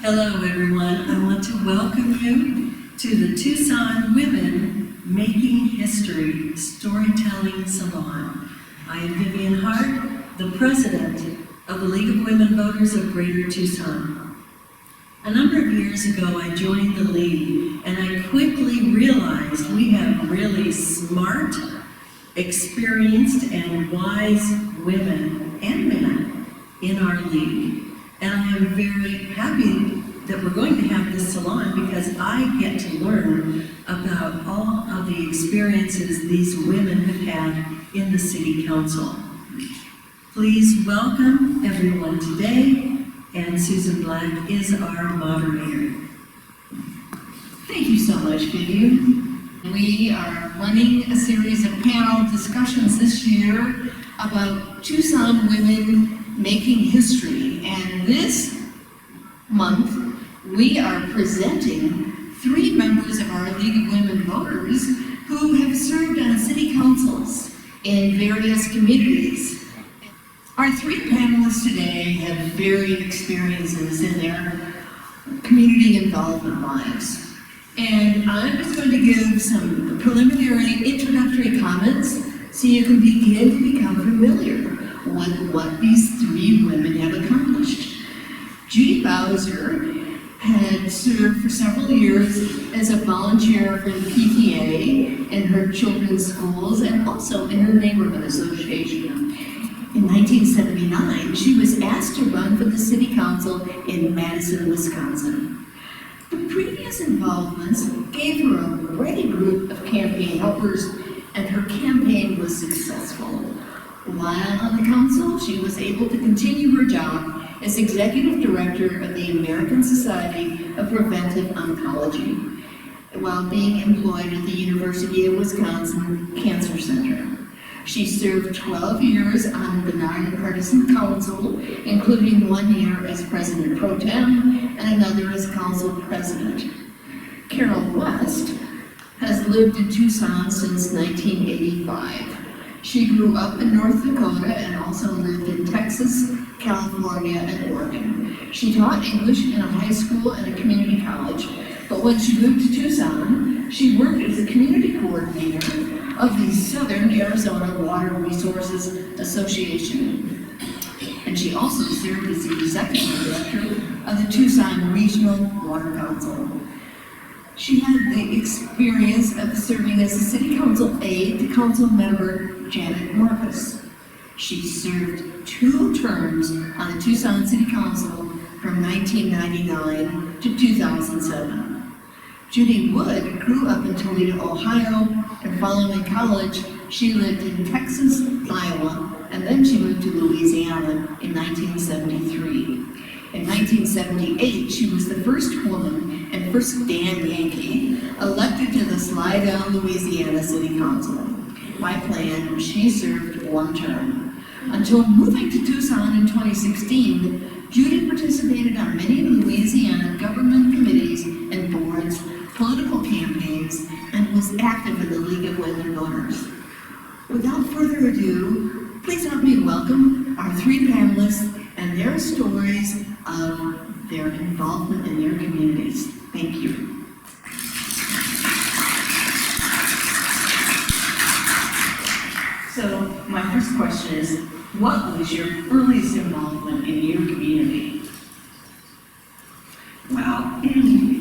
Hello everyone, I want to welcome you to the Tucson Women Making History Storytelling Salon. I am Vivian Hart, the president of the League of Women Voters of Greater Tucson. A number of years ago I joined the League and I quickly realized we have really smart, experienced and wise women and men in our League. And I am very happy that we're going to have this salon because I get to learn about all of the experiences these women have had in the City Council. Please welcome everyone today, and Susan Black is our moderator. Thank you so much, Vivian. We are running a series of panel discussions this year about Tucson women making history, and this month we are presenting 3 members of our League of Women Voters who have served on city councils in various communities. Our 3 panelists today have varied experiences in their community involvement lives, and I'm just going to give some preliminary introductory comments so you can begin to become familiar with what these 3 women have accomplished. Judy Bowser had served for several years as a volunteer for the PTA in her children's schools and also in her neighborhood association. In 1979, she was asked to run for the city council in Madison, Wisconsin. The previous involvements gave her a ready group of campaign helpers, and her campaign was successful. While on the council, she was able to continue her job as executive director of the American Society of Preventive Oncology, while being employed at the University of Wisconsin Cancer Center. She served 12 years on the nonpartisan council, including 1 year as president pro tem and another as council president. Carol West has lived in Tucson since 1985. She grew up in North Dakota and also lived in Texas, California, and Oregon. She taught English in a high school and a community college, but when she moved to Tucson, she worked as a community coordinator of the Southern Arizona Water Resources Association. And she also served as the executive director of the Tucson Regional Water Council. She had the experience of serving as a city council aide to council member Janet Marcus. She served 2 terms on the Tucson City Council from 1999 to 2007. Judy Wood grew up in Toledo, Ohio, and following college, she lived in Texas, Iowa, and then she moved to Louisiana in 1973. In 1978, she was the first woman and first Dan Yankee elected to the Slidell, Louisiana City Council. By plan, she served 1 term. Until moving to Tucson in 2016, Judy participated on many Louisiana government committees and boards, political campaigns, and was active in the League of Women Voters. Without further ado, please help me welcome our 3 panelists and their stories of their involvement in their communities. Thank you. So my first question is, what was your earliest involvement in your community? Well,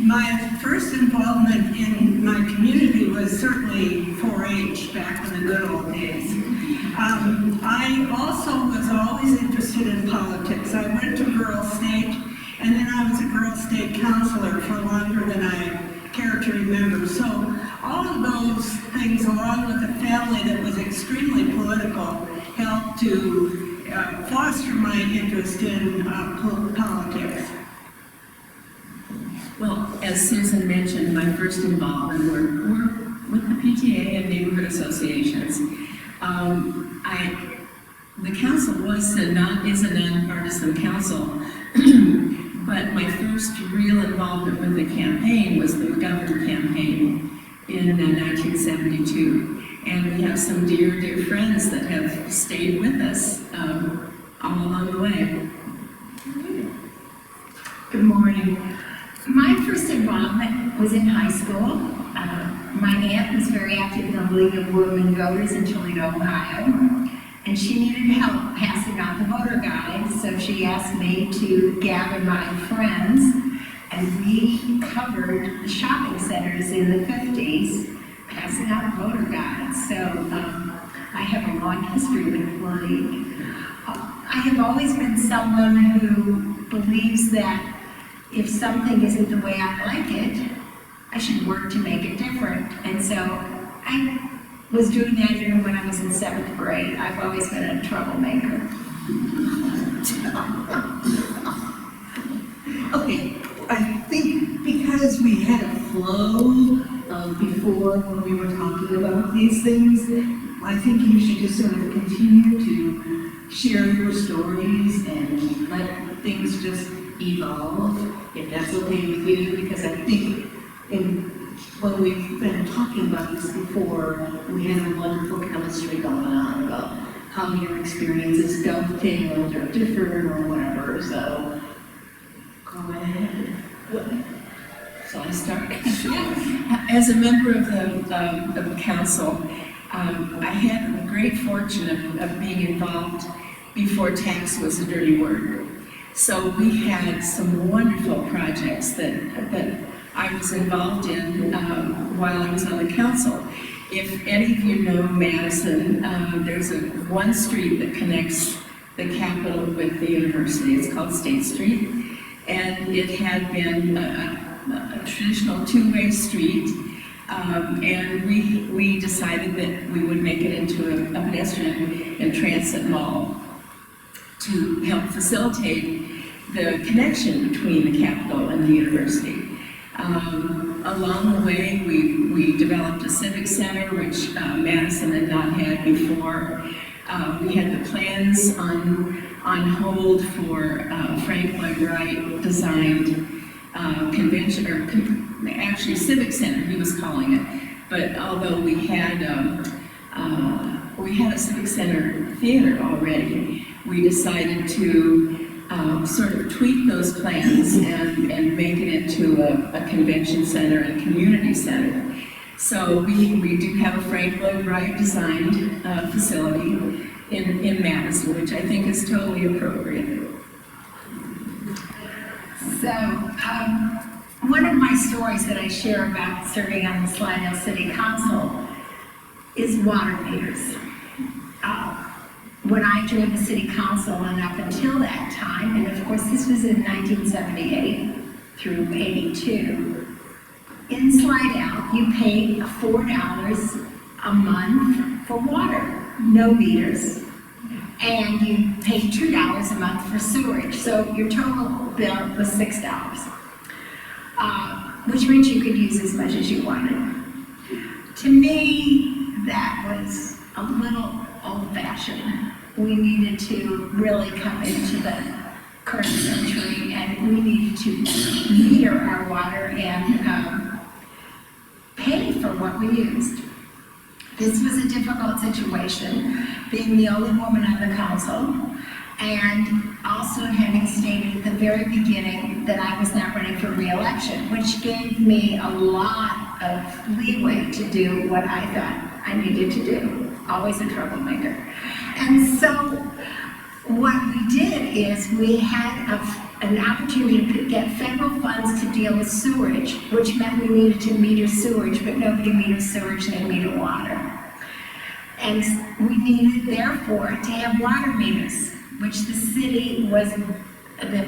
my first involvement in my community was certainly 4-H back in the good old days. I also was always interested in politics. I went to Girl State, and then I was a Girl State counselor for longer than I care to remember. So all of those things, along with a family that was extremely political, helped to foster my interest in politics. Well, as Susan mentioned, my first involvement were with the PTA and neighborhood associations. The council is a nonpartisan council, but my first real involvement with the campaign was the governor campaign in 1972. And we have some dear, dear friends that have stayed with us all along the way. Good morning. My first involvement was in high school. My aunt was very active in the League of Women Voters in Toledo, Ohio, and she needed help passing out the voter guide, so she asked me to gather my friends, and we covered the shopping centers in the 50s, passing out voter guides. So I have a long history with the League. I have always been someone who believes that if something isn't the way I like it, I should work to make it different. And so I was doing that even when I was in 7th grade. I've always been a troublemaker. Okay, I think because we had a flow before when we were talking about these things, I think you should just sort of continue to share your stories and let things just evolve, if that's okay with you, because I think when we've been talking about this before, we had a wonderful chemistry going on about how your experiences dovetailed or differed or whatever, so go ahead. Shall I start? As a member of the council, I had the great fortune of being involved before tax was a dirty word. So we had some wonderful projects that I was involved in while I was on the council. If any of you know Madison, there's one street that connects the Capitol with the university. It's called State Street, and it had been a traditional two-way street, and we decided that we would make it into a pedestrian and transit mall to help facilitate the connection between the Capitol and the university. Along the way, we developed a civic center, which Madison had not had before. We had the plans on hold for Frank Lloyd Wright designed convention, or actually civic center, he was calling it. But although we had a civic center theater already, we decided to sort of tweak those plans and make it into a convention center and community center. So we do have a Frank Lloyd Wright designed facility in Madison, which I think is totally appropriate. So, one of my stories that I share about serving on the Slidell City Council is water meters. When I joined the City Council and up until that time, and of course this was in 1978 through 82, in Slidell you paid $4 a month for water, no meters. And you paid $2 a month for sewerage, so your total bill was $6, which meant you could use as much as you wanted. To me, that was a little old-fashioned. We needed to really come into the current century, and we needed to meter our water and pay for what we used. This was a difficult situation, being the only woman on the council, and also having stated at the very beginning that I was not running for re-election, which gave me a lot of leeway to do what I thought I needed to do. Always a troublemaker. And so what we did is we had an opportunity to get federal funds to deal with sewage, which meant we needed to meter sewage, but nobody meters sewage, they meter water. And we needed, therefore, to have water meters, which the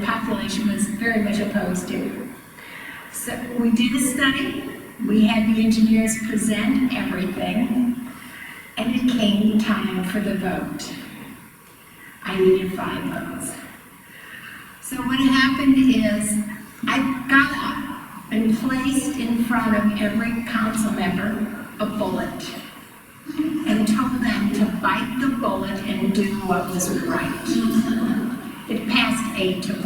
population was very much opposed to. So we did a study, we had the engineers present everything, and it came time for the vote. I needed 5 votes. So what happened is, I got up and placed in front of every council member a bullet and told them to bite the bullet and do what was right. It passed 8-1.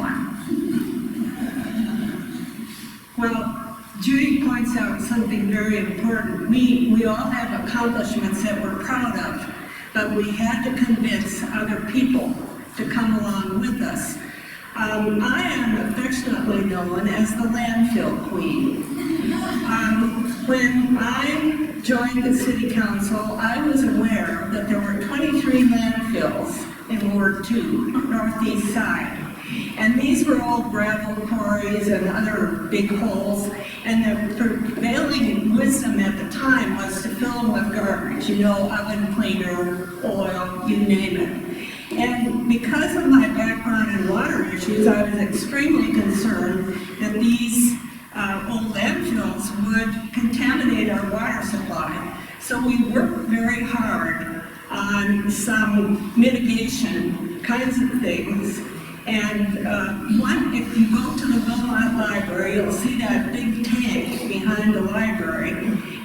Well, Judy points out something very important. We all have accomplishments that we're proud of, but we had to convince other people to come along with us. I am affectionately known as the landfill queen. When I joined the city council, I was aware that there were 23 landfills in Ward 2, northeast side. And these were all gravel quarries and other big holes. And the prevailing wisdom at the time was to fill them with garbage, you know, oven cleaner, oil, you name it. And because of my background in water issues, I was extremely concerned that these old landfills would contaminate our water supply. So we worked very hard on some mitigation kinds of things. And if you go to the Belmont Library, you'll see that big tank behind the library.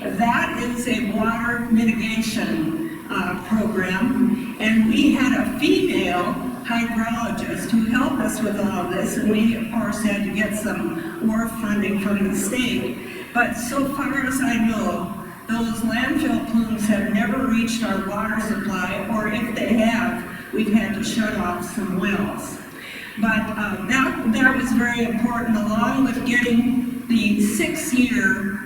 That is a water mitigation program. And we had a female hydrologist who helped us with all of this. And we, of course, had to get some more funding from the state. But so far as I know, those landfill plumes have never reached our water supply, or if they have, we've had to shut off some wells. But that was very important, along with getting the 6-year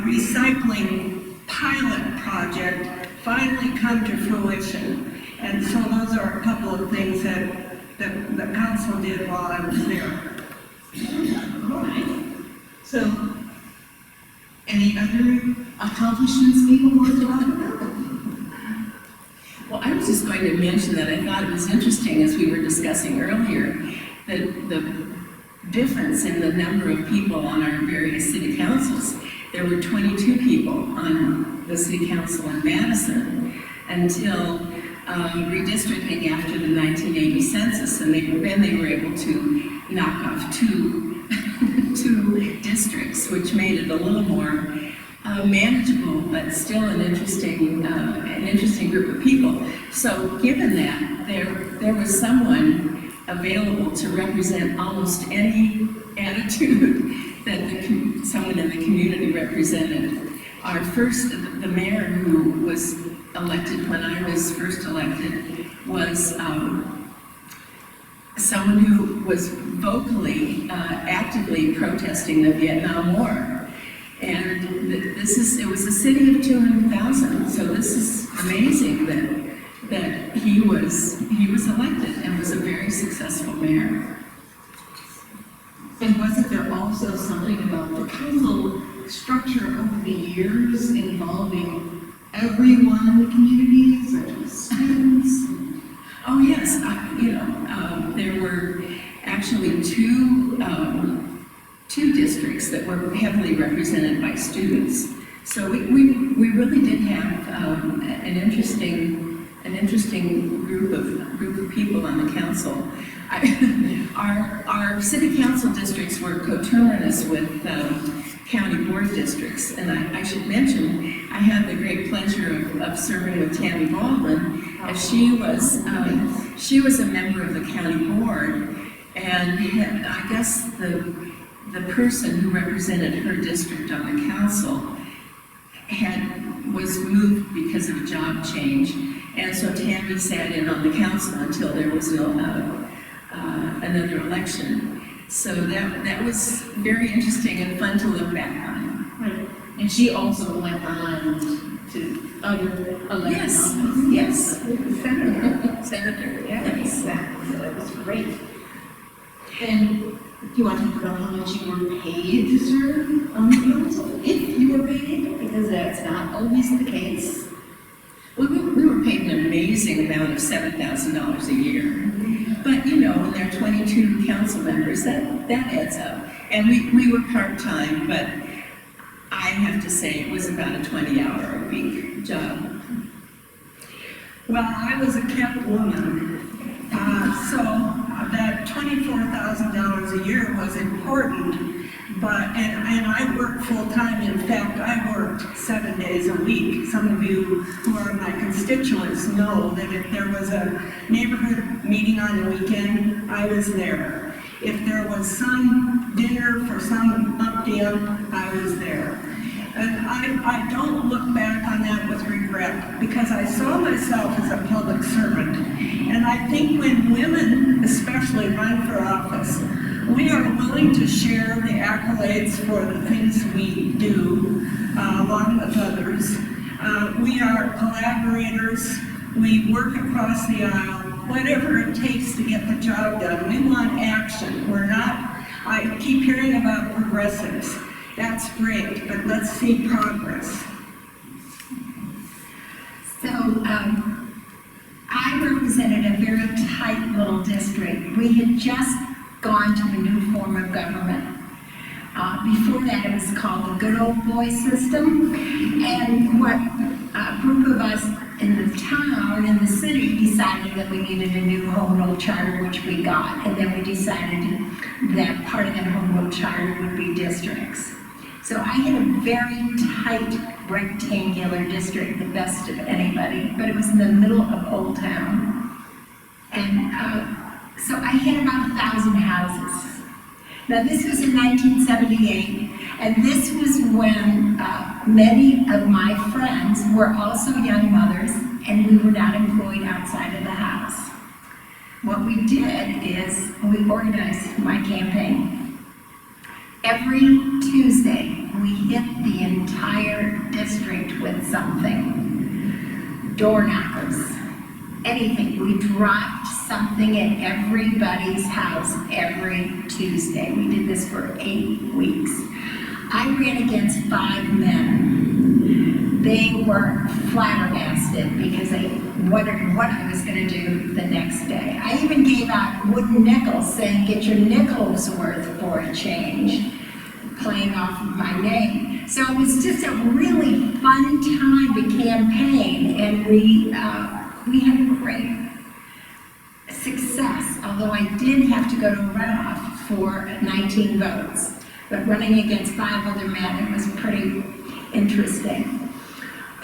recycling pilot project finally come to fruition. And so those are a couple of things that the council did while I was there. All right. So, any other accomplishments people want to talk about? Well, I was just going to mention that I thought it was interesting, as we were discussing earlier, that the difference in the number of people on our various city councils. There were 22 people on the city council in Madison until redistricting after the 1980 census, and then they were able to knock off two districts, which made it a little more manageable, but still an interesting group of people. So given that, there was someone available to represent almost any attitude that someone in the community represented. The mayor who was elected when I was first elected was someone who was vocally, actively protesting the Vietnam War. And it was a city of 200,000, so this is amazing that he was elected and was a very successful mayor. And wasn't there also something about the council structure over the years involving everyone in the community, such as students? Oh yes, there were actually two districts that were heavily represented by students. So we really did have an interesting group of people on the council. Our city council districts were coterminous with county board districts, and I should mention I had the great pleasure of serving with Tammy Baldwin, as she was a member of the county board, and I guess the person who represented her district on the council was moved because of a job change, and so Tammy sat in on the council until there was another election. So that was very interesting and fun to look back on. Right. And she also went on to other elections. Yes. Senator, yes, that was great. And do you want to talk about how much you were paid to serve on the council? If you were paid, because that's not always the case. We were paid an amazing amount of $7,000 a year. But when there are 22 council members, that adds up. And we were part-time, but I have to say it was about a 20-hour-a-week job. Well, I was a kept woman, so that $24,000 a year was important. And I worked full-time. In fact, I worked 7 days a week. Some of you who are my constituents know that if there was a neighborhood meeting on the weekend, I was there. If there was some dinner for some update, I was there. And I don't look back on that with regret, because I saw myself as a public servant. And I think when women especially run for office, we are willing to share the accolades for the things we do along with others. We are collaborators. We work across the aisle, whatever it takes to get the job done. We want action. We're not, I keep hearing about progressives. That's great, but let's see progress. So, I represented a very tight little district. We had just gone to a new form of government. Before that, it was called the good old boy system. And what a group of us in the town, in the city, decided that we needed a new home rule charter, which we got. And then we decided that part of that home rule charter would be districts. So I had a very tight rectangular district, the best of anybody, but it was in the middle of Old Town. And so I had about 1,000 houses. Now this was in 1978, and this was when many of my friends were also young mothers, and we were not employed outside of the house. What we did is we organized my campaign. Every Tuesday, we hit the entire district with something. Door knockers, anything. We dropped something at everybody's house every Tuesday. We did this for 8 weeks. I ran against 5 men. They were flabbergasted because they wondered what I was going to do the next day. I even gave out wooden nickels saying, get your nickels worth for a change, playing off of my name. So it was just a really fun time to campaign, and we had great success, although I did have to go to a runoff for 19 votes. But running against 5 other men, it was pretty interesting.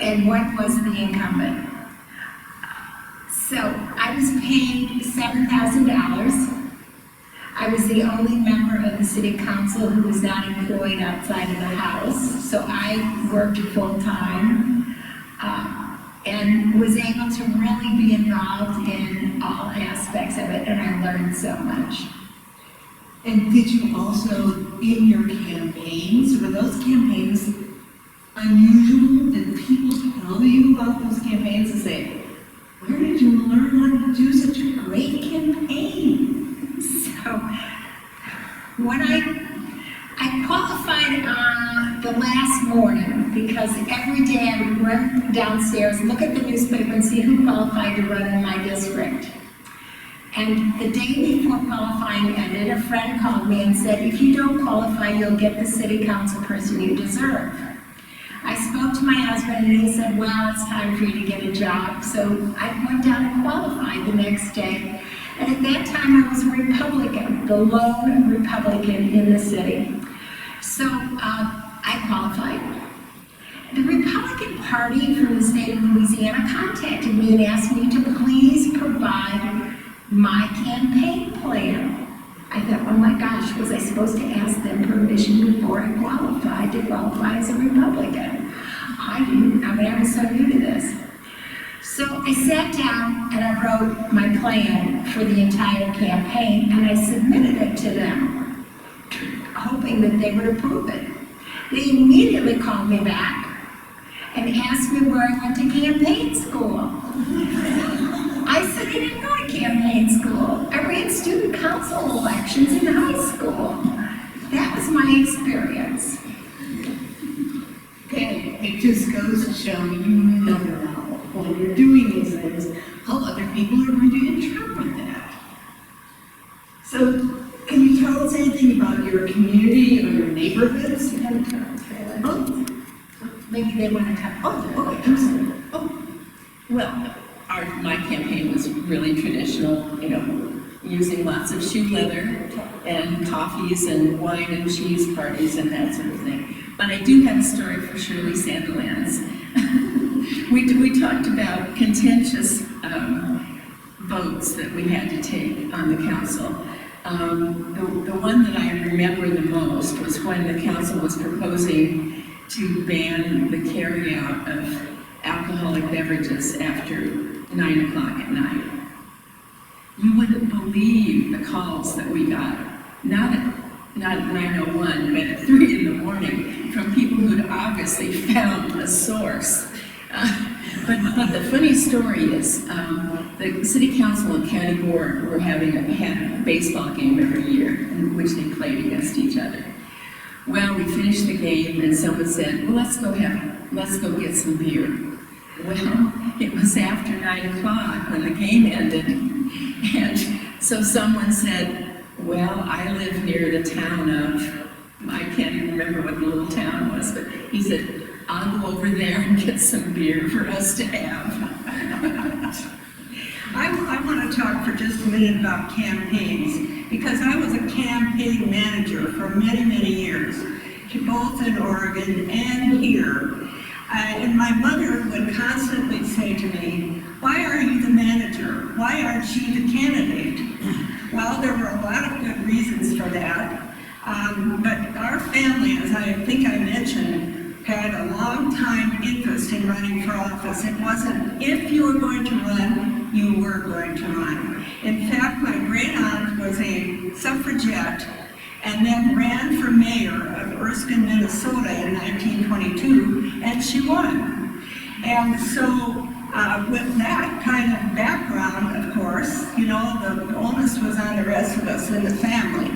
And one was the incumbent. So I was paid $7,000. I was the only member of the city council who was not employed outside of the house. So I worked full-time and was able to really be involved in all aspects of it, and I learned so much. And did you also, in your campaigns, were those campaigns unusual? Did people tell you about those campaigns and say, where did you learn how to do such a great campaign? So, when I qualified on the last morning, because every day I would run downstairs, look at the newspaper and see who qualified to run in my district. And the day before qualifying ended, a friend called me and said, if you don't qualify, you'll get the city council person you deserve. I spoke to my husband and he said, well, it's time for you to get a job. So I went down and qualified the next day. And at that time I was a Republican, the lone Republican in the city. So I qualified. The Republican Party from the state of Louisiana contacted me and asked me to please provide my campaign plan. I thought, oh my gosh, was I supposed to ask them permission before I qualified to qualify as a Republican? I didn't, I was so new to this. So I sat down and I wrote my plan for the entire campaign and I submitted it to them, hoping that they would approve it. They immediately called me back and asked me where I went to campaign school. I said I didn't go to campaign school. I ran student council elections in high school. That was my experience. Okay, it just goes to show you never know when you're doing these things how other people are going to interpret that. So, can you tell us anything about your community or your neighborhoods? Oh, Maybe they want to come. oh, okay, I'm sorry. Oh, Well, my campaign was really traditional, you know, using lots of shoe leather and coffees and wine and cheese parties and that sort of thing. But I do have a story for Shirley Sandilands. we talked about contentious votes that we had to take on the council. The one that I remember the most was when the council was proposing to ban the carryout of alcoholic beverages after 9 o'clock at night. You wouldn't believe the calls that we got, not at 901, but at 3 in the morning, from people who'd obviously found a source. But the funny story is, the city council and county board were had a baseball game every year in which they played against each other. Well, we finished the game and someone said, well, let's go get some beer. Well, it was after 9 o'clock when the game ended, and so someone said, well, I live near the town of, I can't even remember what the little town was, but he said, I'll go over there and get some beer for us to have. I want to talk for just a minute about campaigns, because I was a campaign manager for many, many years, both in Oregon and here. And my mother would constantly say to me, why are you the manager? Why aren't you the candidate? Well, there were a lot of good reasons for that. But our family, as I think I mentioned, had a long time interest in running for office. It wasn't if you were going to run, you were going to run. In fact, my great aunt was a suffragette and then ran for mayor of Erskine, Minnesota in 1922, and she won. And so with that kind of background, of course, you know, the onus was on the rest of us in the family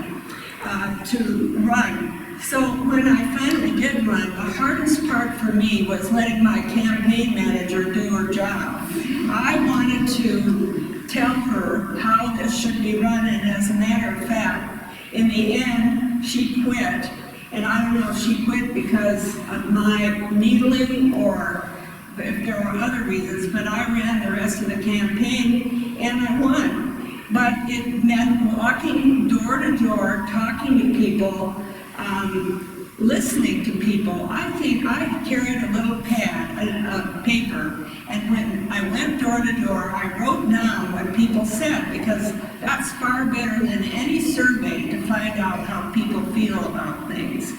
to run. So when I finally did run, the hardest part for me was letting my campaign manager do her job. I wanted to tell her how this should be run, and as a matter of fact, in the end, she quit. And I don't know if she quit because of my needling or if there were other reasons, but I ran the rest of the campaign and I won. But it meant walking door to door, talking to people, listening to people. I think I carried a little pad, a paper, and when I went door to door, I wrote down what people said, because that's far better than any survey to find out how people feel about things.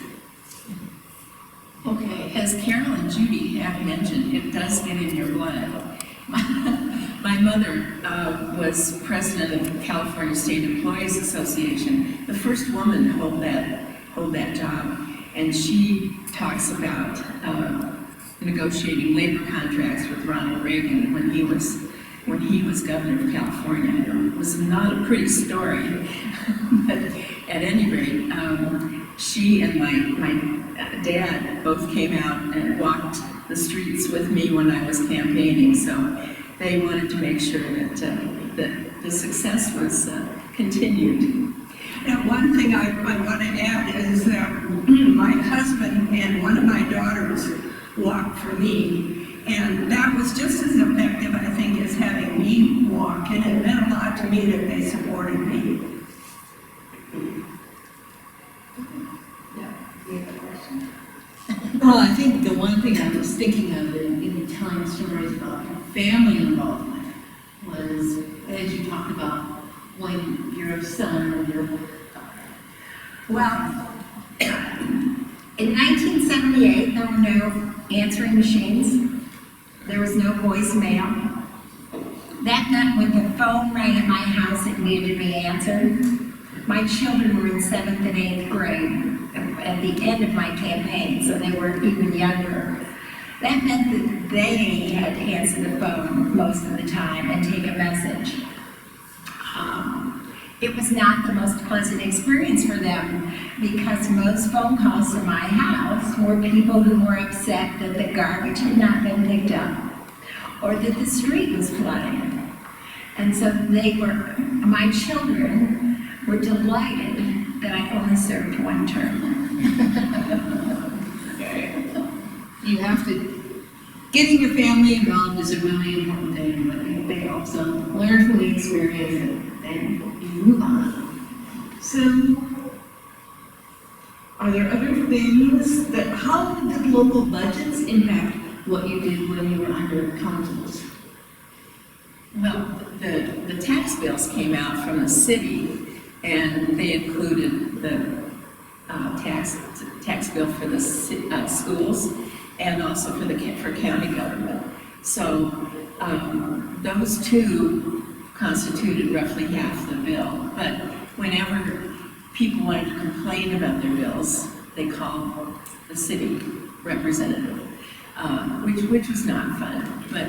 Okay, as Carol and Judy have mentioned, it does get in your blood. My mother was president of the California State Employees Association, the first woman to hold that job, and she talks about negotiating labor contracts with Ronald Reagan when he was governor of California. It was not a pretty story, but at any rate, she and my dad both came out and walked the streets with me when I was campaigning, so they wanted to make sure that the success was continued. Now, one thing I want to add is that my husband and one of my daughters walked for me, and that was just as effective, I think, as having me walk, and it meant a lot to me that they supported me. Well, I think the one thing I was thinking of in telling stories about family involvement was, as you talked about, when your son or your Well, in 1978, there were no answering machines. There was no voicemail. That night when the phone rang at my house, it needed to be answered. My children were in 7th and 8th grade at the end of my campaign, so they were even younger. That meant that they had to answer the phone most of the time and take a message. It was not the most pleasant experience for them, because most phone calls to my house were people who were upset that the garbage had not been picked up or that the street was flooding. And so my children were delighted that I only served one term. you have to, getting your family involved is a really important thing, but they also learn from the experience and you move on. So, are there other things how did local budgets impact what you did when you were under councils? Well, the tax bills came out from the city, and they included tax bill for the schools and also for county government. So those two constituted roughly half the bill. But whenever people wanted to complain about their bills, they called the city representative, which was not fun. But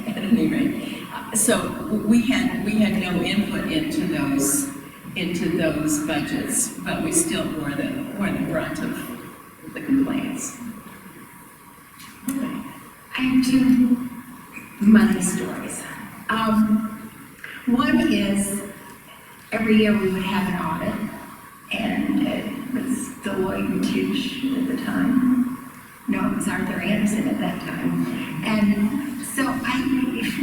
at any rate, so we had no input into those budgets, but we still bore the brunt of the complaints. I have two money stories. One is, every year we would have an audit, and it was Deloitte and Touche at the time. No, it was Arthur Anderson at that time. And so I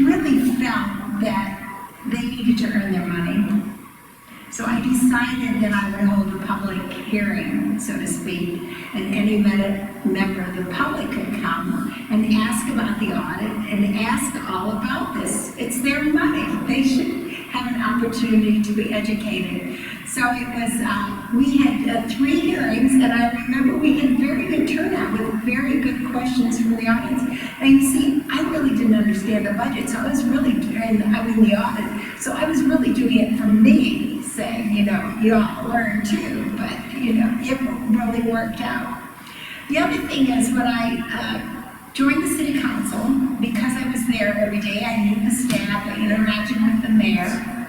really felt that they needed to earn their money. So I decided that I would hold a public hearing, so to speak, and any member of the public could come and ask about the audit and ask all about this. It's their money. They should have an opportunity to be educated. So it was, we had 3 hearings, and I remember we had very good turnout with very good questions from the audience. And you see, I really didn't understand the budget, so I was really doing, the audit, so I was really doing it for me, saying, you all learn too, but, it really worked out. The other thing is when I joined the city council, because I was there every day, I knew the staff, I interacted with the mayor,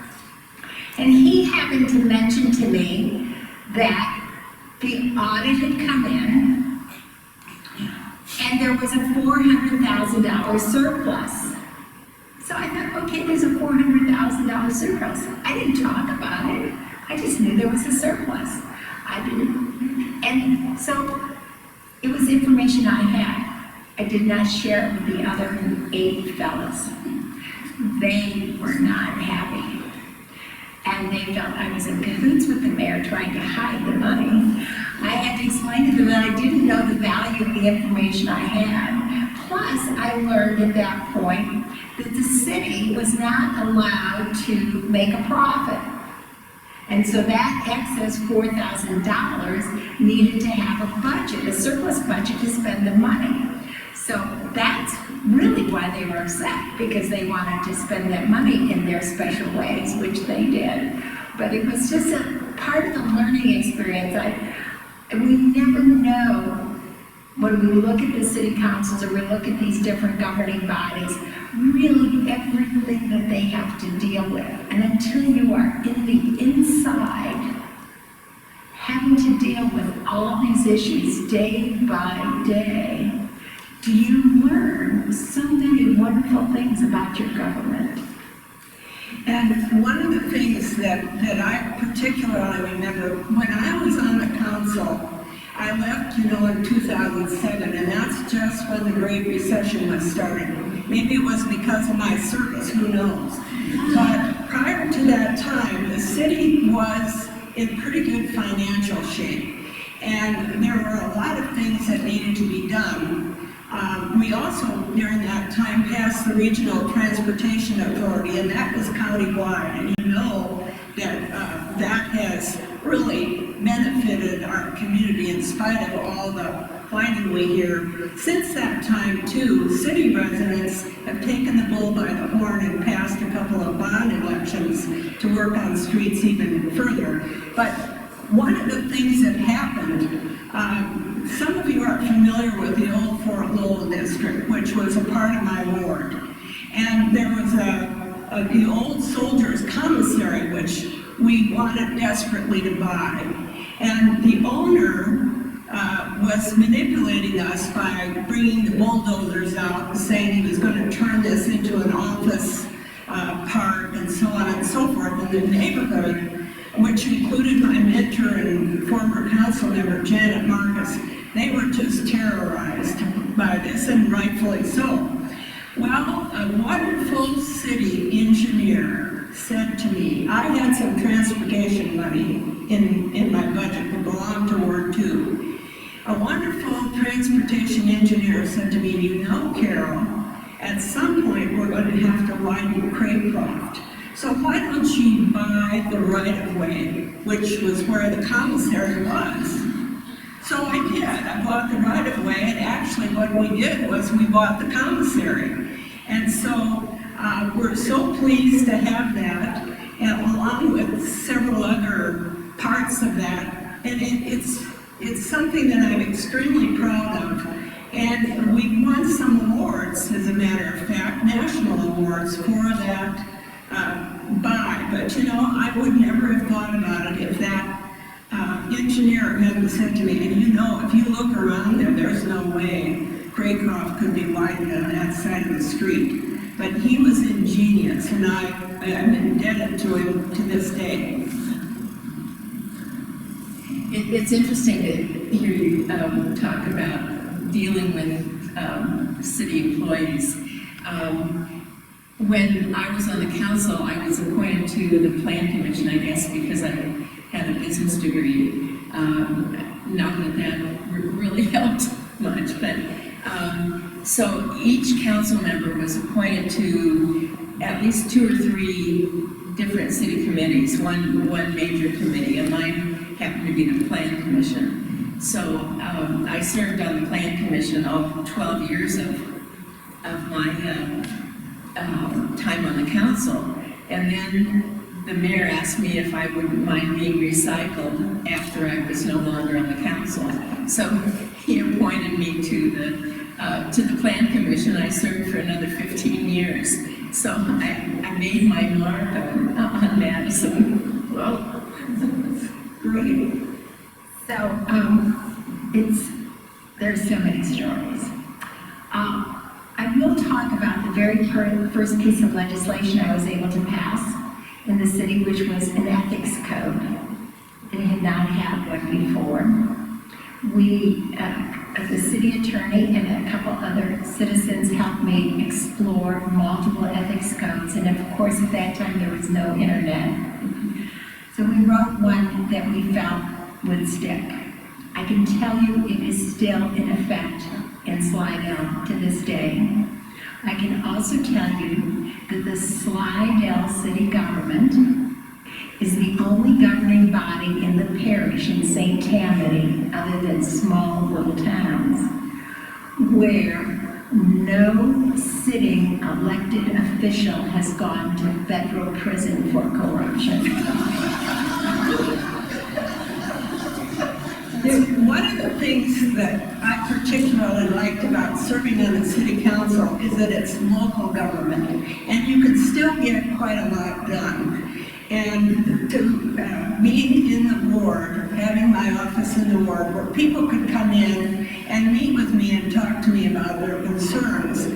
and he happened to mention to me that the audit had come in, and there was a $400,000 surplus. So I thought, okay, there's a $400,000 surplus. I didn't talk about it. I just knew there was a surplus. I didn't. And so it was information I had. I did not share it with the other 8 fellas. They were not happy. And they felt I was in cahoots with the mayor trying to hide the money. I had to explain to them that I didn't know the value of the information I had. Plus, I learned at that point that the city was not allowed to make a profit. And so that excess $4,000 needed to have a budget, a surplus budget to spend the money. So that's really why they were upset, because they wanted to spend that money in their special ways, which they did. But it was just a part of the learning experience. We never know, when we look at the city councils or we look at these different governing bodies, really everything that they have to deal with. And until you are in the inside, having to deal with all these issues day by day, do you learn so many wonderful things about your government. And one of the things that I particularly remember, when I was on the council, I left, in 2007, and that's just when the Great Recession was starting. Maybe it was because of my service, who knows. But prior to that time, the city was in pretty good financial shape. And there were a lot of things that needed to be done. We also, during that time, passed the Regional Transportation Authority, and that was countywide. And that that has really benefited our community in spite of all the whining we hear. Since that time, too, city residents have taken the bull by the horn and passed a couple of bond elections to work on streets even further. But one of the things that happened, some of you are familiar with the old Fort Lowell district, which was a part of my ward. And there was the old soldiers' commissary, which we wanted desperately to buy. And the owner was manipulating us by bringing the bulldozers out and saying he was going to turn this into an office park and so on and so forth in the neighborhood, which included my mentor and former council member, Janet Marcus. They were just terrorized by this, and rightfully so. Well, a wonderful city engineer said to me, I had some transportation money in my budget that belonged to Ward 2. A wonderful transportation engineer said to me, Carol, at some point we're going to have to widen Craycroft. So why don't you buy the right-of-way, which was where the commissary was? So I did. I bought the right of way, and actually what we did was we bought the commissary. And so we're so pleased to have that, and along with several other parts of that. And it's something that I'm extremely proud of. And we won some awards, as a matter of fact, national awards for that buy. But you know, I would never have thought about it if that engineer hadn't said to me, and you know, if you look around there, there's no way Craycroft could be widened on that side of the street. But he was ingenious, and I'm indebted to him to this day. It's interesting to hear you talk about dealing with city employees. When I was on the council, I was appointed to the Plan Commission, I guess, because I had a business degree. Not that really helped much, but so each council member was appointed to at least 2 or 3 different city committees, one major committee, and mine happened to be the Plan Commission. So I served on the Plan Commission all 12 years of my time on the council, and then the mayor asked me if I wouldn't mind being recycled after I was no longer on the council. So he appointed me to the Plan Commission. I served for another 15 years. So I made my mark on Madison. Well, Great. So, there's so many stories. I will talk about the very first piece of legislation I was able to pass in the city, which was an ethics code. It had not had one before. We, the city attorney and a couple other citizens helped me explore multiple ethics codes, and of course at that time there was no internet. So we wrote one that we felt would stick. I can tell you it is still in effect in Slidell to this day. I can also tell you that the Slidell city government is the only governing body in the parish in St. Tammany, other than small little towns, where no sitting elected official has gone to federal prison for corruption. One of the things that I particularly liked about serving on the city council is that it's local government, and you can still get quite a lot done. And to be in the ward, having my office in the ward, where people could come in and meet with me and talk to me about their concerns,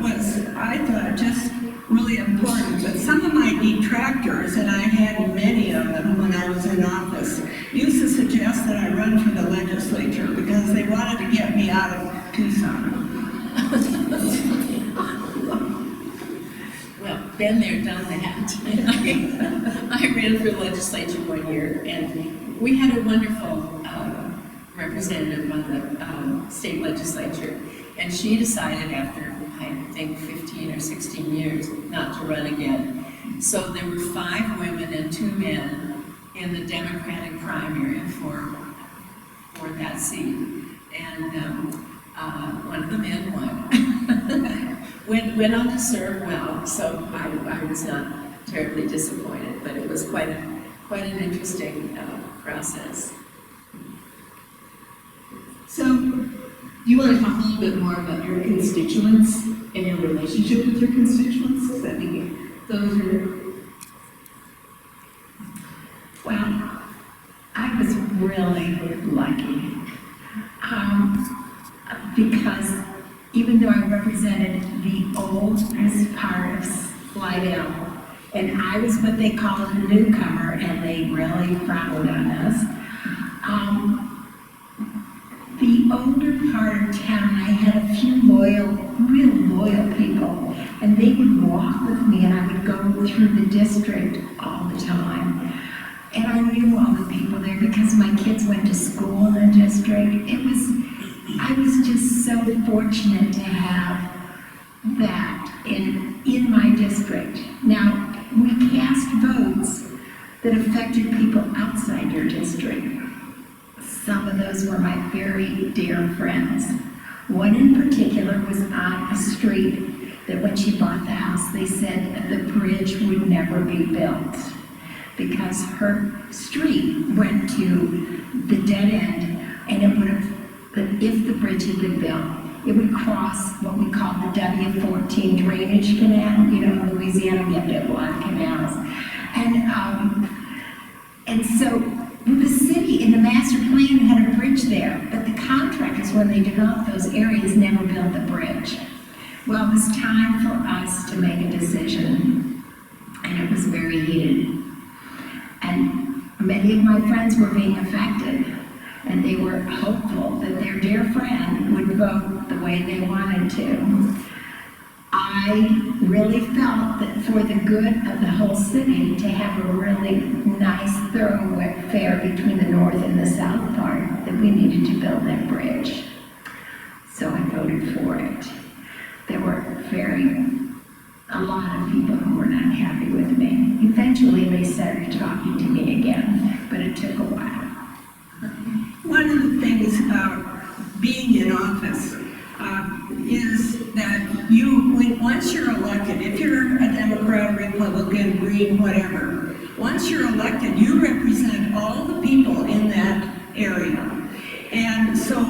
was, I thought, just really important. But some of my detractors, and I had many of them when I was in office, used to suggest that I run for the legislature because they wanted to get me out of Tucson. well, been there, done that. I ran for legislature one year, and we had a wonderful representative on the state legislature, and she decided after, I think, 15 or 16 years not to run again. So there were 5 women and 2 men in the Democratic primary for that seat, and one of the men won. went on to serve well, so I was not terribly disappointed, but it was quite an interesting process. So, do you want to talk a little bit more about your constituents and your relationship with your constituents? I think those are... Well, I was really lucky because even though I represented the oldest part of Slidell, and I was what they called a newcomer, and they really frowned on us. The older part of town, I had a few real loyal people, and they would walk with me, and I would go through the district all the time. And I knew all the people there because my kids went to school in the district. I was just so fortunate to have that in my district. Now, we cast votes that affected people outside your district. Some of those were my very dear friends. One in particular was on a street that when she bought the house, they said that the bridge would never be built because her street went to the dead end, and it would have, if the bridge had been built, it would cross what we call the W-14 drainage canal. You know, in Louisiana, we have to have a lot of canals. And so the city in the master plan had a bridge there, but the contractors, when they developed those areas, never built the bridge. Well, it was time for us to make a decision, and it was very heated. And many of my friends were being affected, and they were hopeful that their dear friend would vote the way they wanted to. I really felt that for the good of the whole city to have a really nice thoroughfare between the north and the south part, that we needed to build that bridge. So I voted for it. There were a lot of people who were not happy with me. Eventually they started talking to me again, but it took a while. One of the things about being in office is that once you're elected, if you're a Democrat, Republican, Green, whatever, once you're elected, you represent all the people in that area. And so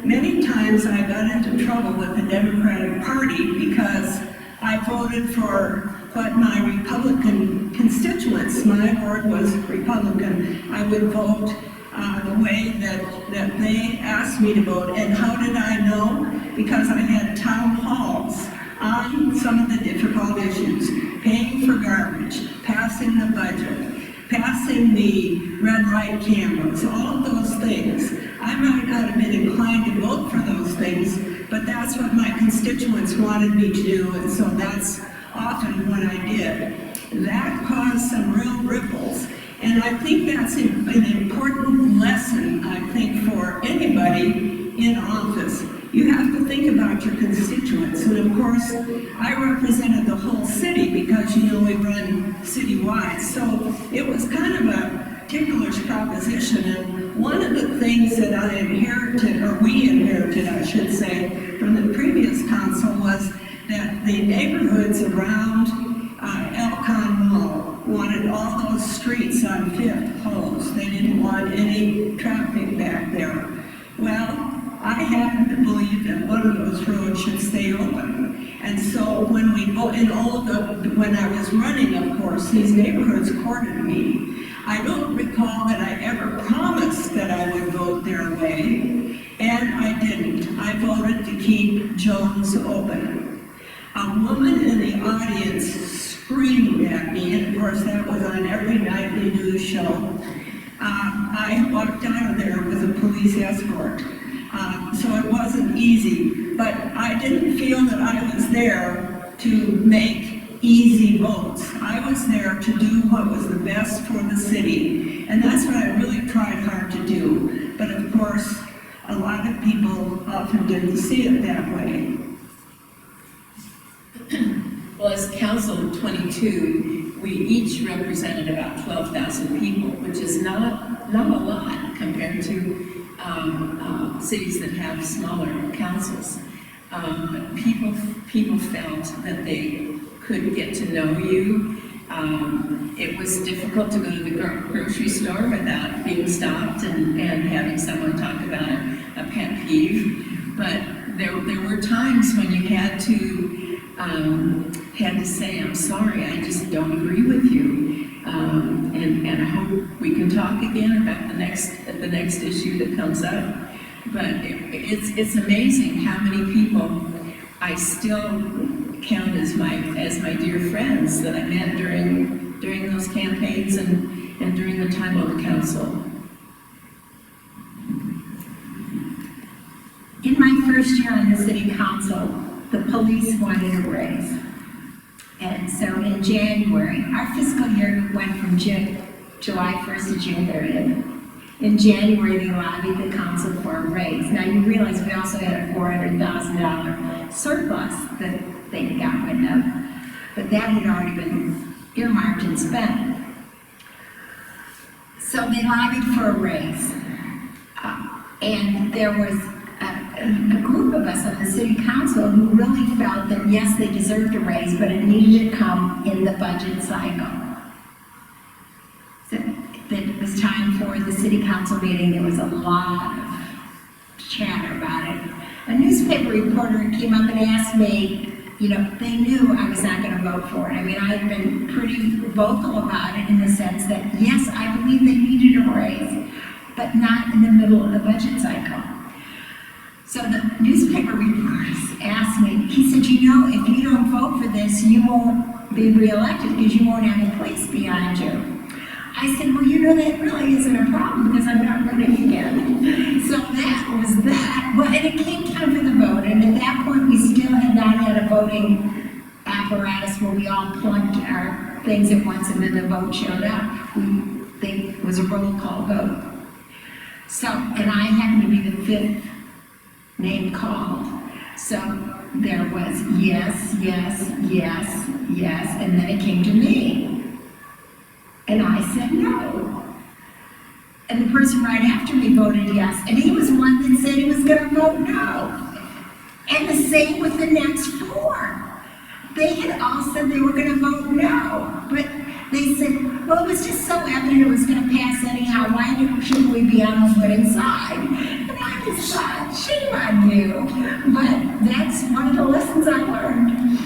many times I got into trouble with the Democratic Party because I voted for what my Republican constituents, my ward was Republican, I would vote the way that they asked me to vote. And how did I know? Because I had town halls on some of the difficult issues, paying for garbage, passing the budget, passing the red light cameras, all of those things. I might not have been inclined to vote for those things, but that's what my constituents wanted me to do, and so that's often what I did. That caused some real ripples, and I think that's an important lesson, I think, for anybody in office. You have to think about your constituents, and of course, I represented the whole city because, you know, we run citywide, so it was kind of a ticklish proposition, and one of the things that I inherited, or we inherited, I should say, from the previous council was that the neighborhoods around Elcon Mall wanted all those streets on 5th closed. They didn't want any traffic back there. Well, I happen to believe that one of those roads should stay open. And so when we vote, when I was running, of course, these neighborhoods courted me. I don't recall that I ever promised that I would vote their way, and I didn't. I voted to keep Jones open. A woman in the audience screamed at me, and of course that was on every nightly news show. I walked out of there with a police escort. So it wasn't easy, but I didn't feel that I was there to make easy votes. I was there to do what was the best for the city, and that's what I really tried hard to do. But of course, a lot of people often didn't see it that way. Well, as Council of 22, we each represented about 12,000 people, which is not a lot compared to cities that have smaller councils. People felt that they could get to know you. It was difficult to go to the grocery store without being stopped and having someone talk about a pet peeve. But there were times when you had to say, I'm sorry, I just don't agree with you. And I hope we can talk again about the next issue that comes up. But it's amazing how many people I still count as my dear friends that I met during those campaigns and during the time on the council. In my first year on the city council, the police wanted a raise. And so in January, our fiscal year went from July 1st to June 30th. In January, they lobbied the council for a raise. Now you realize we also had a $400,000 surplus that they got rid of, but that had already been earmarked and spent. So they lobbied for a raise. And there was a group of us on the city council who really felt that yes, they deserved a raise, but it needed to come in the budget cycle. So that it was time for the city council meeting. There was a lot of chatter about it. A newspaper reporter came up and asked me, you know, they knew I was not going to vote for it. I mean, I had been pretty vocal about it in the sense that, yes, I believe they needed a raise, but not in the middle of the budget cycle. So the newspaper reporter asked me, he said, you know, if you don't vote for this, you won't be reelected because you won't have a place behind you. I said, well, you know, that really isn't a problem because I'm not running again. So that was that. Well, and it came time for the vote, and at that point, we still had not had a voting apparatus where we all plugged our things at once and then the vote showed up. It was a roll call vote. So, and I happened to be the fifth name called. So there was yes, yes, yes, yes, and then it came to me. And I said no. And the person right after me voted yes, and he was one that said he was gonna vote no. And the same with the next four. They had all said they were gonna vote no, but they said, well, it was just so evident it was gonna pass anyhow, why shouldn't we be on the winning side? And I just thought, shame on you. But that's one of the lessons I learned.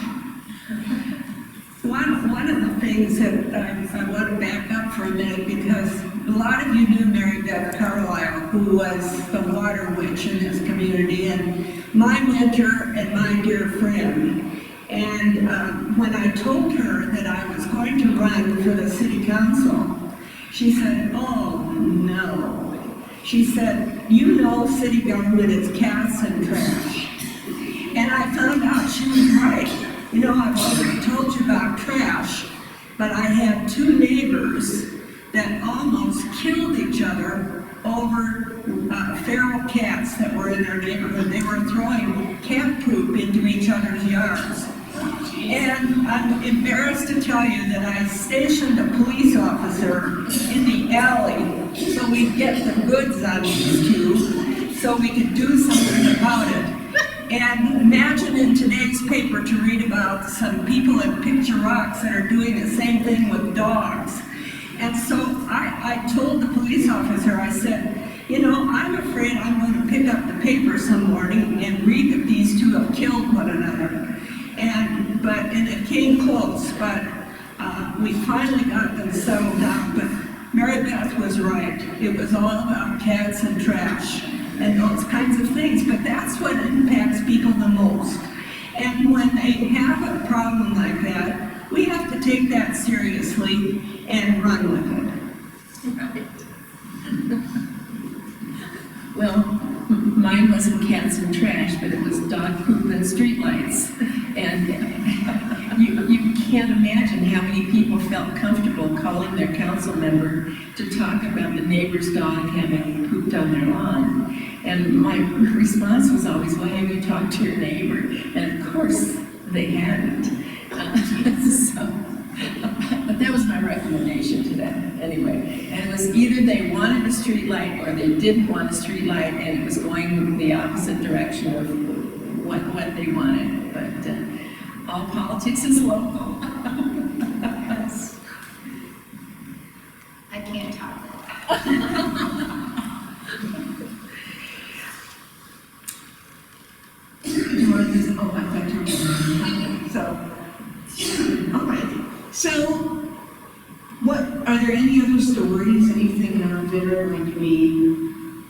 One of the things that I want to back up for a minute, because a lot of you knew Mary Beth Carlisle, who was the water witch in this community, and my mentor and my dear friend. And when I told her that I was going to run for the city council, she said, oh, no. She said, you know city government is cats and trash. And I found out she was right. You know, I've already told you about trash, but I had two neighbors that almost killed each other over feral cats that were in their neighborhood. They were throwing cat poop into each other's yards. And I'm embarrassed to tell you that I stationed a police officer in the alley so we'd get the goods on these two, so we could do something about it. And imagine in today's paper to read about some people in Picture Rocks that are doing the same thing with dogs. And so I told the police officer, I said, you know, I'm afraid I'm going to pick up the paper some morning and read that these two have killed one another. And it came close, but we finally got them settled down. But Mary Beth was right. It was all about cats and trash and those kinds of things, but that's what impacts people the most. And when they have a problem like that, we have to take that seriously and run with it. Well, mine wasn't cats and trash, but it was dog poop and streetlights. And you can't imagine how many people felt comfortable calling their council member to talk about the neighbor's dog having pooped on their lawn. And my response was always, well, have you talked to your neighbor? And of course, they hadn't. But that was my recommendation to them, anyway. And it was either they wanted a street light or they didn't want a street light, and it was going the opposite direction of what they wanted. But all politics is local. I can't talk. So, what are there any other stories that you think of that are going to be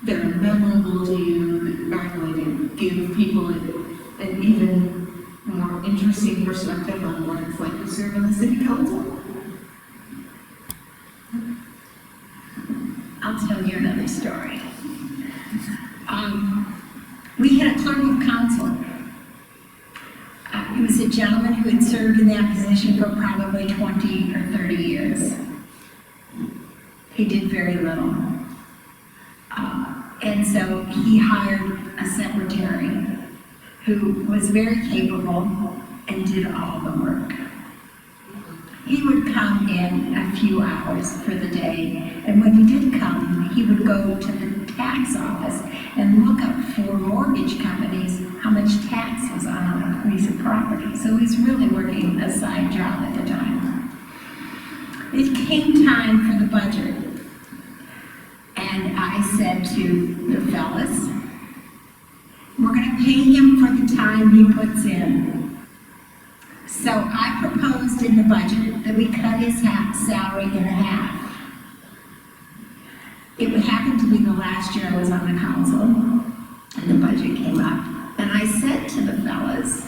that are memorable to you, that are going to give people an even more interesting perspective on what it's like to serve on the city council? I'll tell you another story. We had a clerk of council. He was a gentleman who had served in that position for probably 20 or 30 years. He did very little. And so he hired a secretary who was very capable and did all the work. He would come in a few hours for the day, and when he did come, he would go to the tax office and look up for mortgage companies how much tax was on a piece of property. So he was really working a side job at the time. It came time for the budget. And I said to the fellas, we're going to pay him for the time he puts in. So I proposed in the budget that we cut his salary in half. It would happen to be the last year I was on the council, and the budget came up. And I said to the fellas,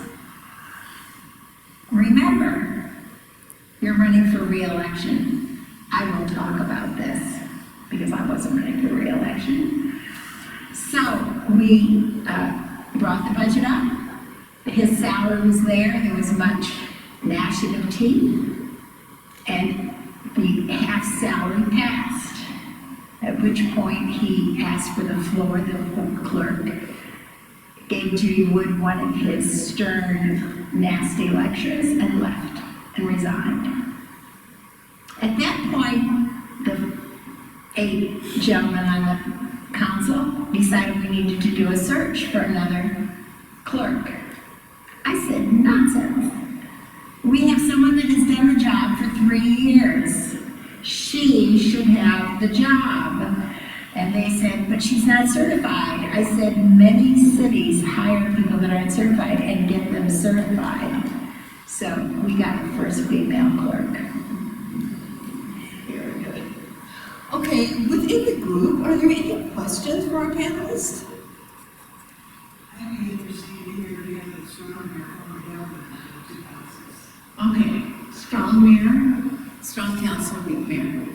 remember, you're running for re-election. I will talk about this, because I wasn't running for re-election. So we brought the budget up. His salary was there. There was much gnashing of teeth. And the half salary passed. At which point he asked for the floor. The clerk gave Judy Wood one of his stern, nasty lectures and left and resigned. At that point, the 8 gentlemen on the council decided we needed to do a search for another clerk. I said, nonsense. We have someone that has done the job for 3 years. She should have the job. And they said, but she's not certified. I said, many cities hire people that aren't certified and get them certified. So we got the first female clerk. Very good. Okay, within the group, are there any questions for our panelists? I'd be interested to hear if you have a strong mayor from the government in the 2000s. Okay, strong mayor, strong council, weak mayor.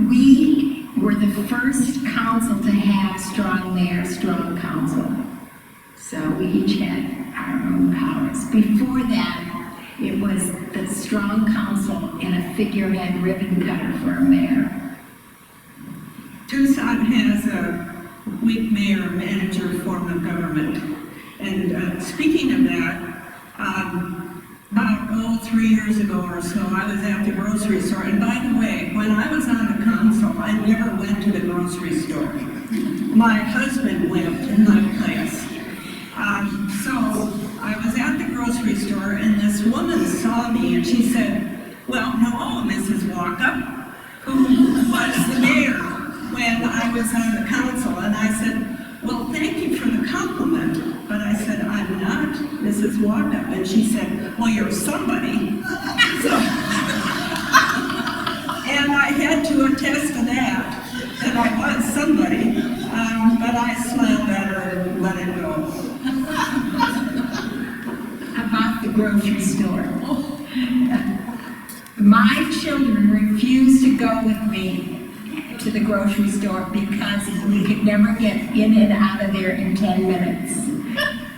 We were the first council to have strong mayor, strong council. So we each had our own powers. Before that, it was the strong council and a figurehead ribbon cutter for a mayor. Tucson has a weak mayor manager form of government. And speaking of that, about 3 years ago or so, I was at the grocery store. And by the way, when I was on the council, I never went to the grocery store. My husband went in my place. So I was at the grocery store, and this woman saw me, and she said, well, hello, Mrs. Walkup, who was the mayor when I was on the council. And I said, well, thank you for the compliment, but I said, I'm not Mrs. Walkup. And she said, well, you're somebody. So, and I had to attest to that I was somebody, but I smiled at her and let it go. About the grocery store. My children refused to go with me to the grocery store because we could never get in and out of there in 10 minutes.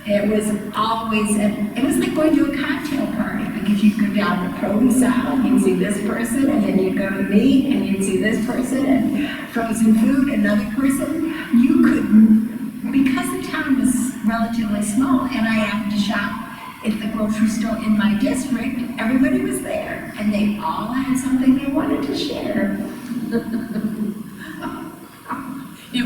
It was always, it was like going to a cocktail party, because you'd go down the produce aisle, you'd see this person, and then you'd go to meat, and you'd see this person, and frozen food, another person. You couldn't, because the town was relatively small, and I happened to shop at the grocery store in my district, everybody was there, and they all had something they wanted to share.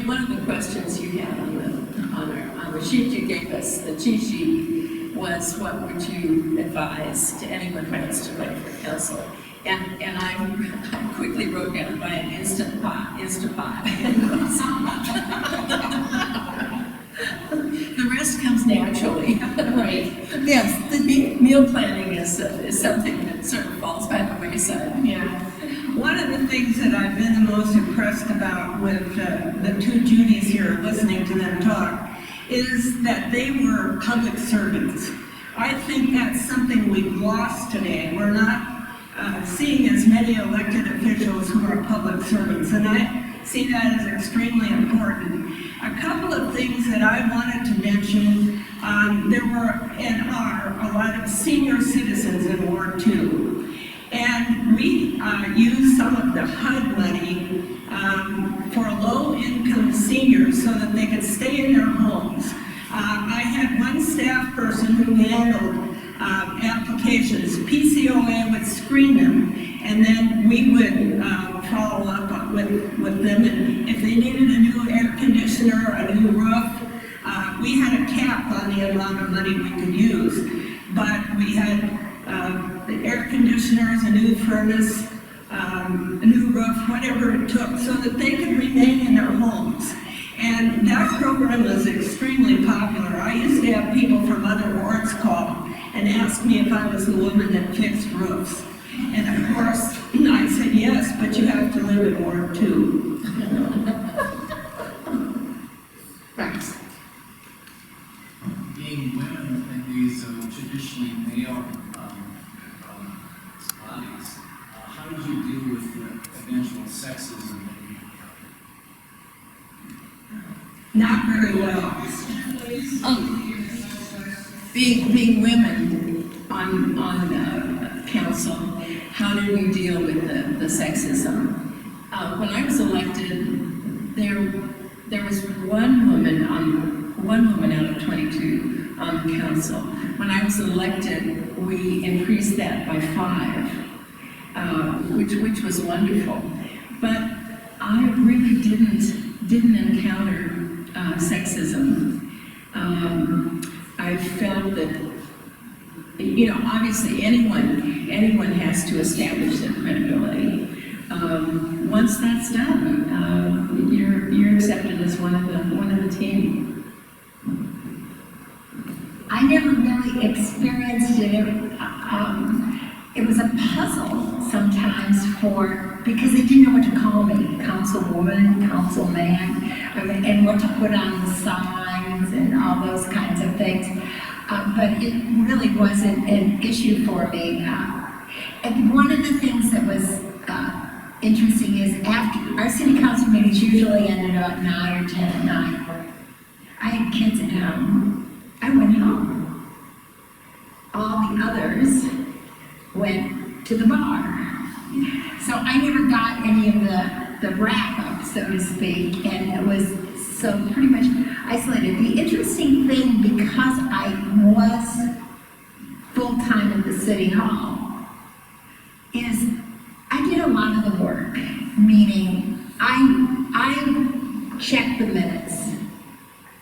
One of the questions you had on the sheet you gave us, the cheat sheet, was what would you advise to anyone who wants to run for council? And I quickly wrote down buy an Instant Pot. The rest comes naturally, right? Yes. The meal planning is something that sort of falls by the wayside. Yeah. One of the things that I've been the most impressed about with the 2 Judys here, listening to them talk, is that they were public servants. I think that's something we've lost today. We're not seeing as many elected officials who are public servants, and I see that as extremely important. A couple of things that I wanted to mention, there were and are a lot of senior citizens in Ward 2. And we use some of the HUD money for low-income seniors so that they could stay in their homes. I had one staff person who handled applications. PCOA would screen them, and then we would follow up with them, and if they needed a new air conditioner, a new roof, we had a cap on the amount of money we could use, but we had the air conditioners, a new furnace, a new roof, whatever it took, so that they could remain in their homes. And that program was extremely popular. I used to have people from other wards call and ask me if I was the woman that fixed roofs. And of course, I said yes, but you have to live in Ward 2. Rex? Being women in these traditionally male bodies, how did you deal with the eventual sexism? Not very well. Being women on council, how did we deal with the sexism? When I was elected, there was one woman out of 22 on the council. When I was elected, we increased that by 5, which was wonderful. But I really didn't encounter sexism. I felt that, obviously anyone has to establish their credibility. Once that's done, you're accepted as one of the team. I never really experienced it. It was a puzzle sometimes because they didn't know what to call me, councilwoman, councilman, and what to put on the signs and all those kinds of things. But it really wasn't an issue for me. And one of the things that was interesting is after our city council meetings usually ended about 9 or 10 at night. I had kids at home. I went home. All the others went to the bar. So I never got any of the wrap-up, so to speak, and it was so pretty much isolated. The interesting thing, because I was full-time at the city hall, is I did a lot of the work, meaning I checked the minutes.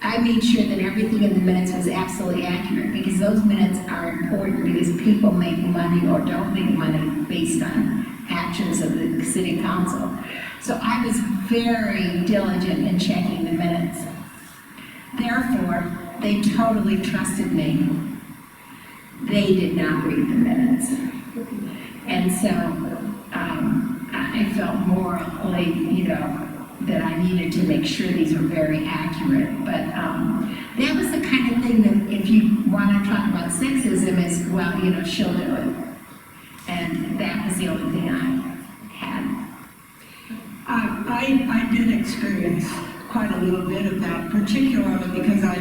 I made sure that everything in the minutes was absolutely accurate, because those minutes are important, because people make money or don't make money based on actions of the city council. So I was very diligent in checking the minutes. Therefore, they totally trusted me. They did not read the minutes. And so I felt morally, that I needed to make sure these were very accurate. But that was the kind of thing that if you want to talk about sexism is, well, she'll do it. And that was the only thing I had. I did experience quite a little bit of that, particularly because I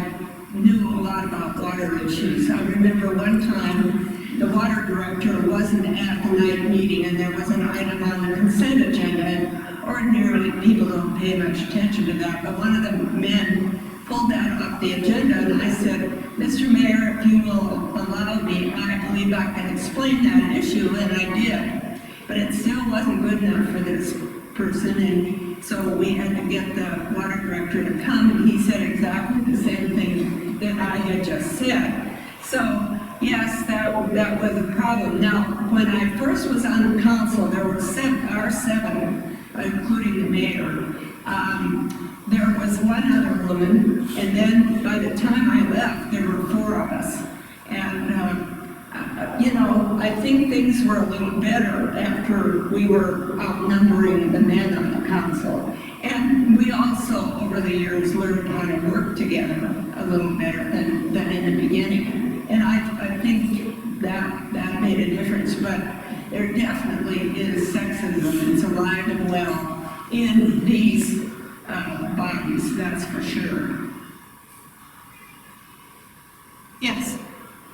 knew a lot about water issues. I remember one time the water director wasn't at the night meeting and there was an item on the consent agenda, and ordinarily people don't pay much attention to that, but one of the men pulled that off the agenda, and I said, Mr. Mayor, if you will allow me, I believe I can explain that issue, and I did. But it still wasn't good enough for this person, and so we had to get the water director to come, and he said exactly the same thing that I had just said. So, yes, that was a problem. Now, when I first was on the council, there were seven, including the mayor. There was one other woman, and then by the time I left, there were 4 of us. And, I think things were a little better after we were outnumbering the men on the council. And we also, over the years, learned how to work together a little better than in the beginning. And I think that made a difference, but there definitely is sexism. It's alive and well in these bodies, that's for sure. Yes?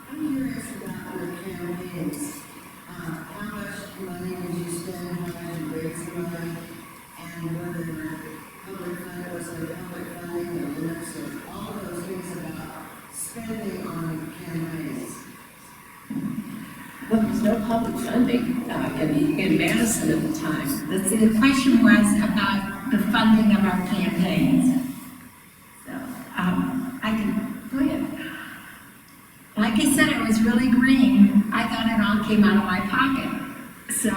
I'm curious about your campaigns. How much money did you spend? How much you raised money? And whether public funding was a public funding or limits or all of those things about spending on campaigns. Well, there was no public funding in Madison at the time. The question was about the funding of our campaigns. So, I can, go ahead. Like I said, it was really green. I thought it all came out of my pocket. So,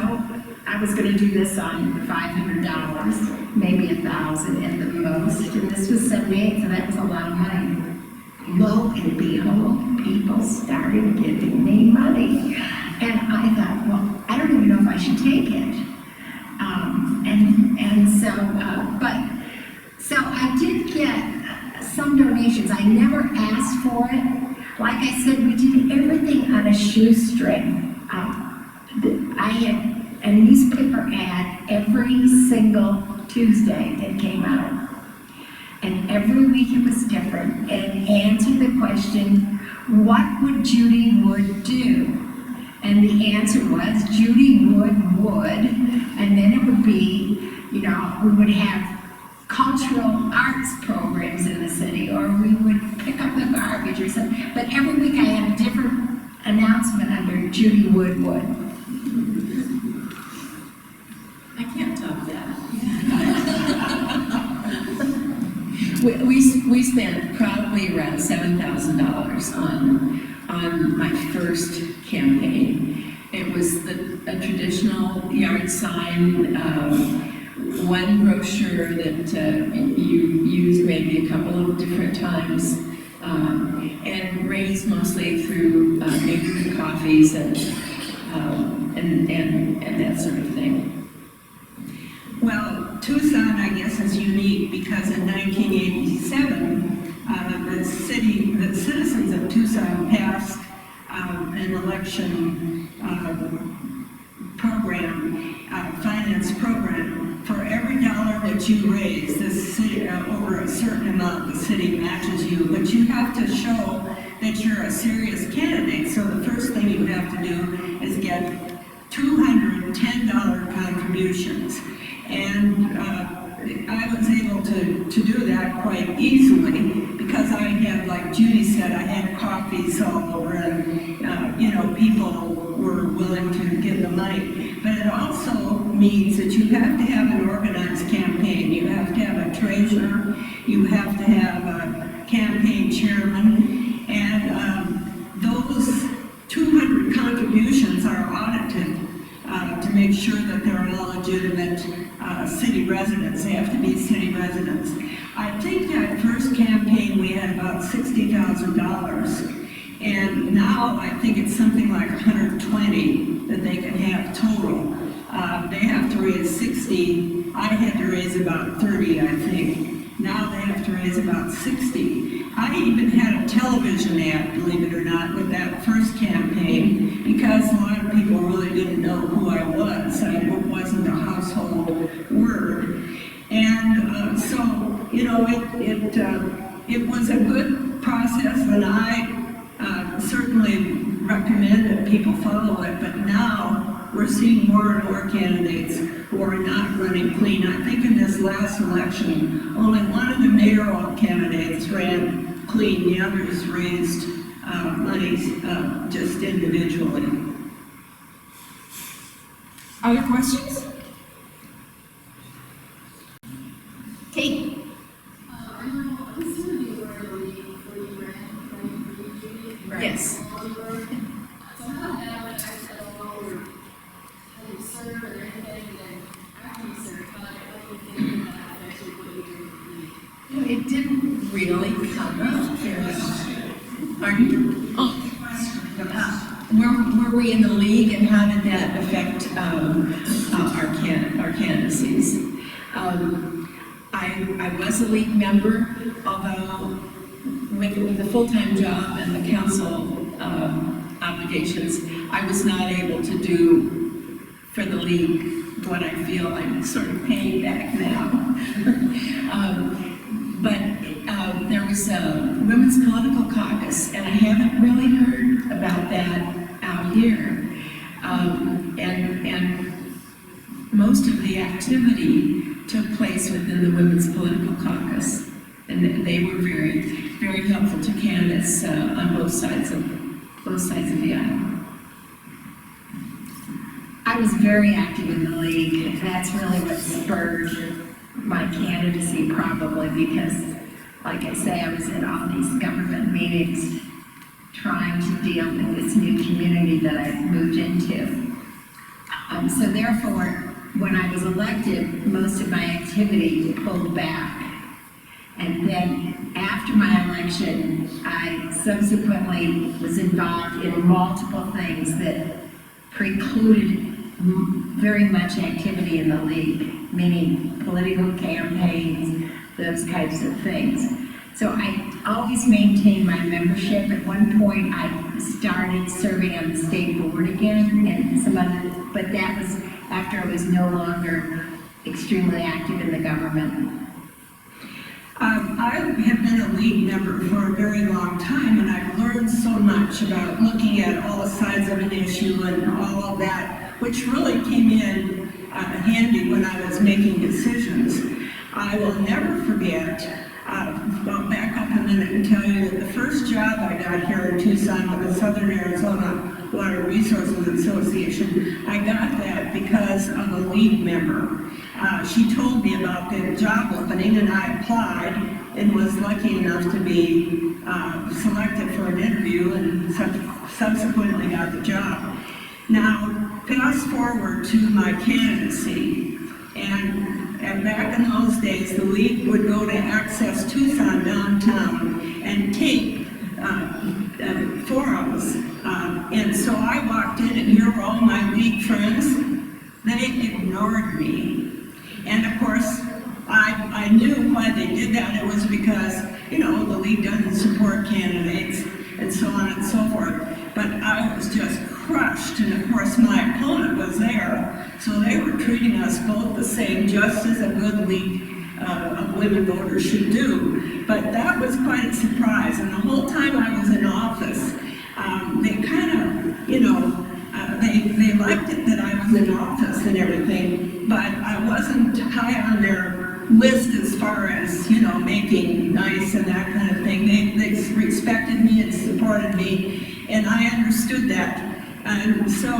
I was gonna do this on $500, maybe $1,000 at the most, and this was 78, so that was a lot of money. Lo and behold, people started giving me money. And I thought, well, I don't even know if I should take it. So I did get some donations. I never asked for it. Like I said, we did everything on a shoestring. I had a newspaper ad every single Tuesday that came out. And every week it was different. And it answered the question, what would Judy Wood do? And the answer was Judy Wood would, and then it would be, we would have cultural arts programs in the city, or we would pick up the garbage or something. But every week I had a different announcement under Judy Wood would. I can't top that. we spent probably around $7,000 on my first campaign. It was a traditional yard sign, one brochure that you used maybe a couple of different times, and raised mostly through neighborhood coffees and that sort of thing. Well, Tucson, I guess, is unique because in 1987, the citizens of Tucson passed an election program, finance program. For every dollar that you raise, the city, over a certain amount, the city matches you, but you have to show that you're a serious candidate. So the first thing you have to do is get $210 contributions. And I was able to do that quite easily because I had, like Judy said, I had coffees all over and, people were willing to give the money. But it also means that you have to have an organized campaign. You have to have a treasurer, you have to have a campaign chairman, and those 200 contributions are audited to make sure that they're all legitimate city residents. They have to be city residents. I think that first campaign we had about $60,000, and now I think it's something like 120 that they can have total. They have to raise 60. I had to raise about 30, I think. Now they have to raise about 60. I even had a television ad, believe it or not, with that first campaign because a lot of people really didn't know who I was. It wasn't a household word. And it was a good process, and I certainly recommend that people follow it, but now we're seeing more and more candidates who are not running clean. I think in this last election, only one of the mayoral candidates ran clean. The others raised money just individually. Other questions? Kate? Yes. It didn't really come up very much. Pardon? Oh. Were we in the league, and how did that affect our candidacies? I was a league member, although with the full-time job and the council obligations, I was not able to do for the league what I feel I'm sort of paying back now. But there was a women's political caucus, and I haven't really heard about that out here. And most of the activity took place within the women's political caucus, and they were very, very helpful to candidates on both sides of the aisle. I was very active in the league. That's really what spurred my candidacy probably because, like I say, I was in all these government meetings trying to deal with this new community that I moved into. So therefore, when I was elected, most of my activity pulled back. And then after my election, I subsequently was involved in multiple things that precluded very much activity in the league, meaning political campaigns, those types of things. So I always maintained my membership. At one point, I started serving on the state board again, and some other, but that was after I was no longer extremely active in the government. I have been a league member for a very long time, and I've learned so much about looking at all sides of an issue and all of that, which really came in handy when I was making decisions. I will never forget, I'll back up a minute and tell you that the first job I got here in Tucson with the Southern Arizona Water Resources Association, I got that because of a league member. She told me about the job opening, and I applied and was lucky enough to be selected for an interview and subsequently got the job. Now, fast forward to my candidacy, and back in those days, the league would go to Access Tucson downtown and tape forums. And so I walked in, and here were all my league friends. They ignored me. And of course, I knew why they did that. It was because, you know, the league doesn't support candidates and so on and so forth. But I was just crushed, and of course my opponent was there. So they were treating us both the same, just as a good league of women voters should do. But that was quite a surprise. And the whole time I was in office, they kind of, you know, they liked it that I was in office and everything, but I wasn't high on their list as far as, you know, making nice and that kind of thing. They respected me and supported me, and I understood that. And so,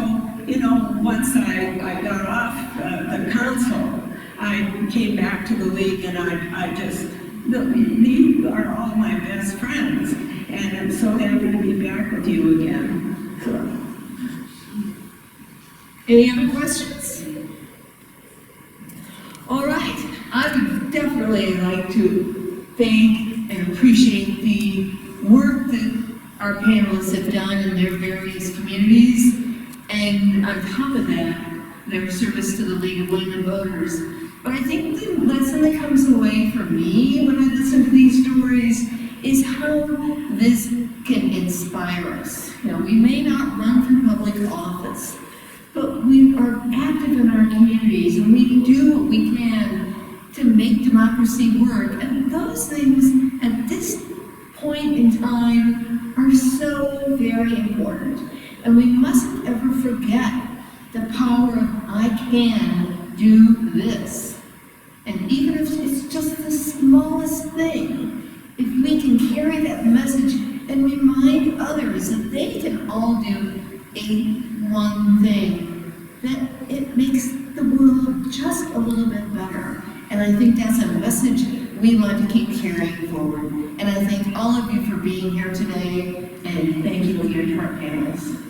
you know, once I got off the council, I came back to the league, and I just, you are all my best friends, and I'm so happy to be back with you again. So. Any other questions? All right, I would definitely like to thank and appreciate the work that our panelists have done in their various communities, and on top of that, their service to the League of Women Voters. But I think the lesson that comes away for me when I listen to these stories is how this can inspire us. You know, we may not run for public office, but we are active in our communities, and we do what we can to make democracy work. And those things, at this point in time, are so very important. And we mustn't ever forget the power of I can do this. And even if it's just the smallest thing, if we can carry that message and remind others that they can all do one thing, that it makes the world just a little bit better. And I think that's a message we want to keep carrying forward. And I thank all of you for being here today, and thank you again to our panelists.